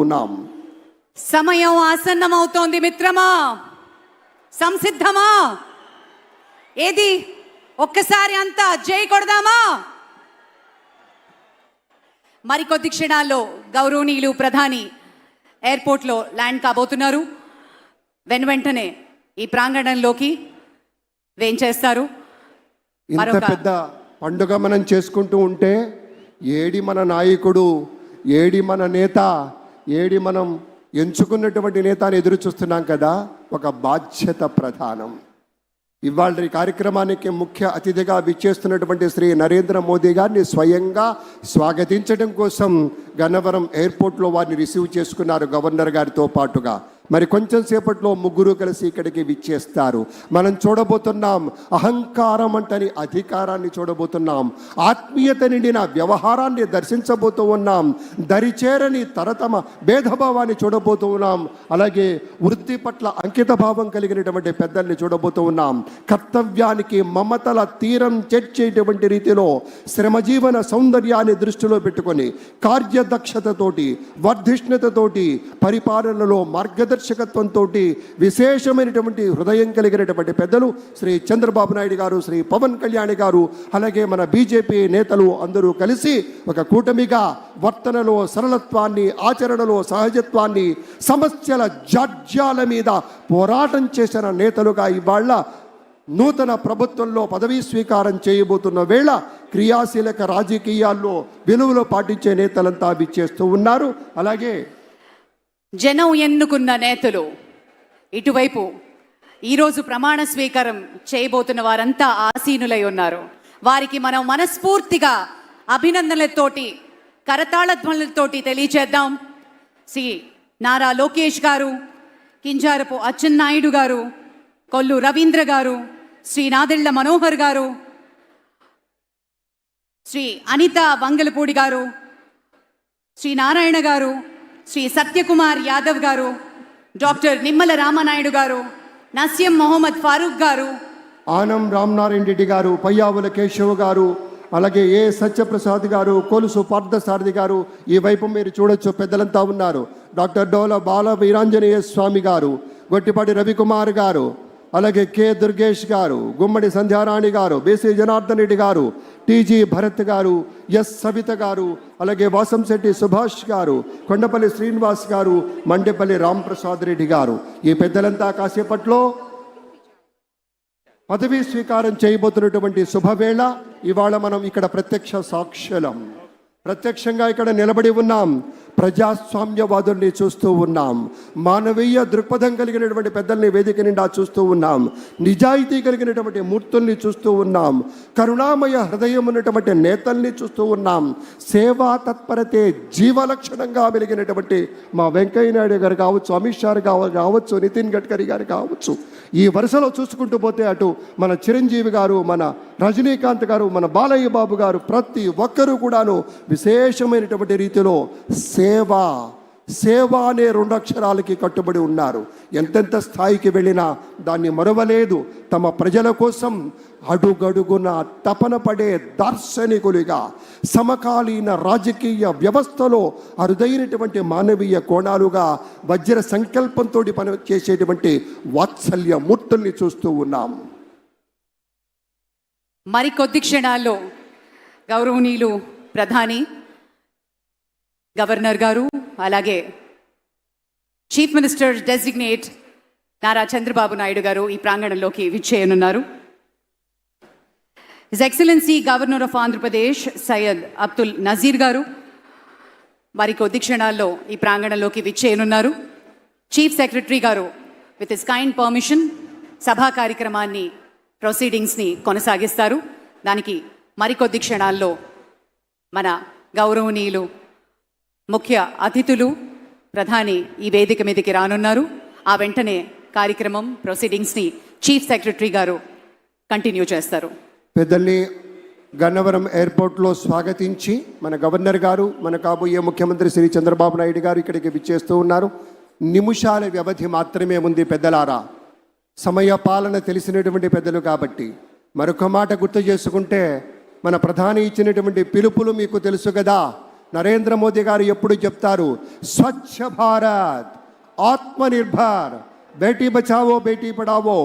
ఉన్నాం. సమయం ఆసన్నమవుతోంది మిత్రమా, సంసిద్ధమా? ఏది ఒక్కసారి అంతా జై కొడదామా? మరికొద్ది క్షణాల్లో గౌరవనీయులు ప్రధాని ఎయిర్పోర్ట్లో ల్యాండ్ కాబోతున్నారు. వెంటనే ఈ ప్రాంగణంలోకి వేంచేస్తారు. ఇంత పెద్ద పండుగ మనం చేసుకుంటూ ఉంటే ఏడి మన నాయకుడు, ఏడి మన నేత, ఏడి మనం ఎంచుకున్నటువంటి నేత అని ఎదురు చూస్తున్నాం కదా. ఒక బాధ్యత ప్రధానం. ఇవాళ ఈ కార్యక్రమానికి ముఖ్య అతిథిగా విచ్చేస్తున్నటువంటి శ్రీ నరేంద్ర మోదీ గారిని స్వయంగా స్వాగతించడం కోసం గన్నవరం ఎయిర్పోర్ట్లో వారిని రిసీవ్ చేసుకున్నారు గవర్నర్ గారితో పాటుగా. మరి కొంచెం సేపట్లో ముగ్గురు కలిసి ఇక్కడికి విచ్చేస్తారు. మనం చూడబోతున్నాం అహంకారం అంటని అధికారాన్ని చూడబోతున్నాం. ఆత్మీయత నిండిన వ్యవహారాన్ని దర్శించబోతూ ఉన్నాం. దరిచేరని తరతమ భేదభావాన్ని చూడబోతూ ఉన్నాం. అలాగే వృత్తి పట్ల అంకిత భావం కలిగినటువంటి పెద్దల్ని చూడబోతూ ఉన్నాం. కర్తవ్యానికి మమతల తీరం చేర్చేటువంటి రీతిలో శ్రమజీవన సౌందర్యాన్ని దృష్టిలో పెట్టుకొని కార్యదక్షతతోటి వర్ధిష్ణతతోటి పరిపాలనలో మార్గదర్శకత్వంతో విశేషమైనటువంటి హృదయం కలిగినటువంటి పెద్దలు శ్రీ చంద్రబాబు నాయుడు గారు, శ్రీ పవన్ కళ్యాణ్ గారు, అలాగే మన బీజేపీ నేతలు అందరూ కలిసి ఒక కూటమిగా వర్తనలో సరళత్వాన్ని, ఆచరణలో సహజత్వాన్ని, సమస్యల జాడ్యాల మీద పోరాటం చేసిన నేతలుగా ఇవాళ నూతన ప్రభుత్వంలో పదవీ స్వీకారం చేయబోతున్న వేళ క్రియాశీలక రాజకీయాల్లో విలువలు పాటించే నేతలంతా విచ్చేస్తూ ఉన్నారు. అలాగే జనం ఎన్నుకున్న నేతలు ఇటువైపు ఈరోజు ప్రమాణ స్వీకారం చేయబోతున్న వారంతా ఆసీనులై ఉన్నారు. వారికి మనం మనస్ఫూర్తిగా అభినందనలతోటి, కరతాళధ్వనులతోటి తెలియచేద్దాం. శ్రీ నారా లోకేష్ గారు, కింజారపు అచ్చెన్నాయుడు గారు, కొల్లు రవీంద్ర గారు, శ్రీ నాదెళ్ల మనోహర్ గారు, శ్రీ అనిత వంగలపూడి గారు, శ్రీ నారాయణ గారు, శ్రీ సత్యకుమార్ యాదవ్ గారు, డాక్టర్ నిమ్మల రామనాయుడు గారు, నసీం మొహమ్మద్ ఫారూక్ గారు, ఆనం రామనారాయణ రెడ్డి గారు, పయ్యావుల కేశవ్ గారు, అలాగే ఏ సత్యప్రసాద్ గారు, కొలుసు పార్థసారథి గారు. ఈ వైపు మీరు చూడొచ్చు పెద్దలంతా ఉన్నారు. డాక్టర్ డోల బాల వీరాంజనేయ స్వామి గారు, గొట్టిపాటి రవికుమార్ గారు, అలాగే కె దుర్గేష్ గారు, గుమ్మడి సంధ్యారాణి గారు, బీసీ జనార్దన్ రెడ్డి గారు, టీజీ భరత్ గారు, ఎస్ సవిత గారు, అలాగే వాసంశెట్టి సుభాష్ గారు, కొండపల్లి శ్రీనివాస్ గారు, మండేపల్లి రాంప్రసాద్ రెడ్డి గారు. ఈ పెద్దలంతా కాసేపట్లో పదవీ స్వీకారం చేయబోతున్నటువంటి శుభవేళ. ఇవాళ మనం ఇక్కడ ప్రత్యక్ష సాక్షులం, ప్రత్యక్షంగా ఇక్కడ నిలబడి ఉన్నాం. ప్రజాస్వామ్యవాదుల్ని చూస్తూ ఉన్నాం. మానవీయ దృక్పథం కలిగినటువంటి పెద్దల్ని వేదిక నిండా చూస్తూ ఉన్నాం. నిజాయితీ కలిగినటువంటి మూర్తుల్ని చూస్తూ ఉన్నాం. కరుణామయ హృదయం ఉన్నటువంటి నేతల్ని చూస్తూ ఉన్నాం. సేవా తత్పరతే జీవలక్షణంగా వెలిగినటువంటి మా వెంకయ్య నాయుడు గారు కావచ్చు, అమిత్ షా కావచ్చు, నితిన్ గడ్కరీ గారు కావచ్చు. ఈ వరుసలో చూసుకుంటూ పోతే అటు మన చిరంజీవి గారు, మన రజనీకాంత్ గారు, మన బాలయ్య బాబు గారు, ప్రతి ఒక్కరూ కూడాను విశేషమైనటువంటి రీతిలో సేవ అనే 2 అక్షరాలకి కట్టుబడి ఉన్నారు. ఎంతెంత స్థాయికి వెళ్ళినా దాన్ని మరవలేదు. తమ ప్రజల కోసం అడుగడుగున తపన పడే దార్శనికులుగా సమకాలీన రాజకీయ వ్యవస్థలో అరుదైనటువంటి మానవీయ కోణాలుగా వజ్ర సంకల్పంతో పని చేసేటువంటి వాత్సల్య మూర్తుల్ని చూస్తూ ఉన్నాం. మరికొద్ది క్షణాల్లో గౌరవనీయులు ప్రధాని, గవర్నర్ గారు, అలాగే chief minister designate Nara Chandrababu Naidu గారు ఈ ప్రాంగణంలోకి విచ్చేయనున్నారు. His excellency governor of Andhra Pradesh Syed Abdul Nazeer గారు మరికొద్ది క్షణాల్లో ఈ ప్రాంగణంలోకి విచ్చేయనున్నారు. చీఫ్ సెక్రటరీ గారు విత్ హిస్ కైండ్ పర్మిషన్ సభా కార్యక్రమాన్ని, ప్రొసీడింగ్స్ని కొనసాగిస్తారు. దానికి మరికొద్ది క్షణాల్లో మన గౌరవనీయులు ముఖ్య అతిథులు ప్రధాని ఈ వేదిక మీదకి రానున్నారు. ఆ వెంటనే కార్యక్రమం, ప్రొసీడింగ్స్ని చీఫ్ సెక్రటరీ గారు కంటిన్యూ చేస్తారు. పెద్దల్ని గన్నవరం ఎయిర్పోర్ట్లో స్వాగతించి మన గవర్నర్ గారు, మన కాబోయే ముఖ్యమంత్రి శ్రీ చంద్రబాబు నాయుడు గారు ఇక్కడికి విచ్చేస్తూ ఉన్నారు. నిమిషాల వ్యవధి మాత్రమే ఉంది పెద్దలారా. సమయ పాలన తెలిసినటువంటి పెద్దలు కాబట్టి మరొక మాట గుర్తు చేసుకుంటే, మన ప్రధాని ఇచ్చినటువంటి పిలుపులు మీకు తెలుసు కదా. నరేంద్ర మోదీ గారు ఎప్పుడు చెప్తారు, స్వచ్ఛ భారత్, ఆత్మనిర్భర్, బేటీ బచావో బేటీ పడావో,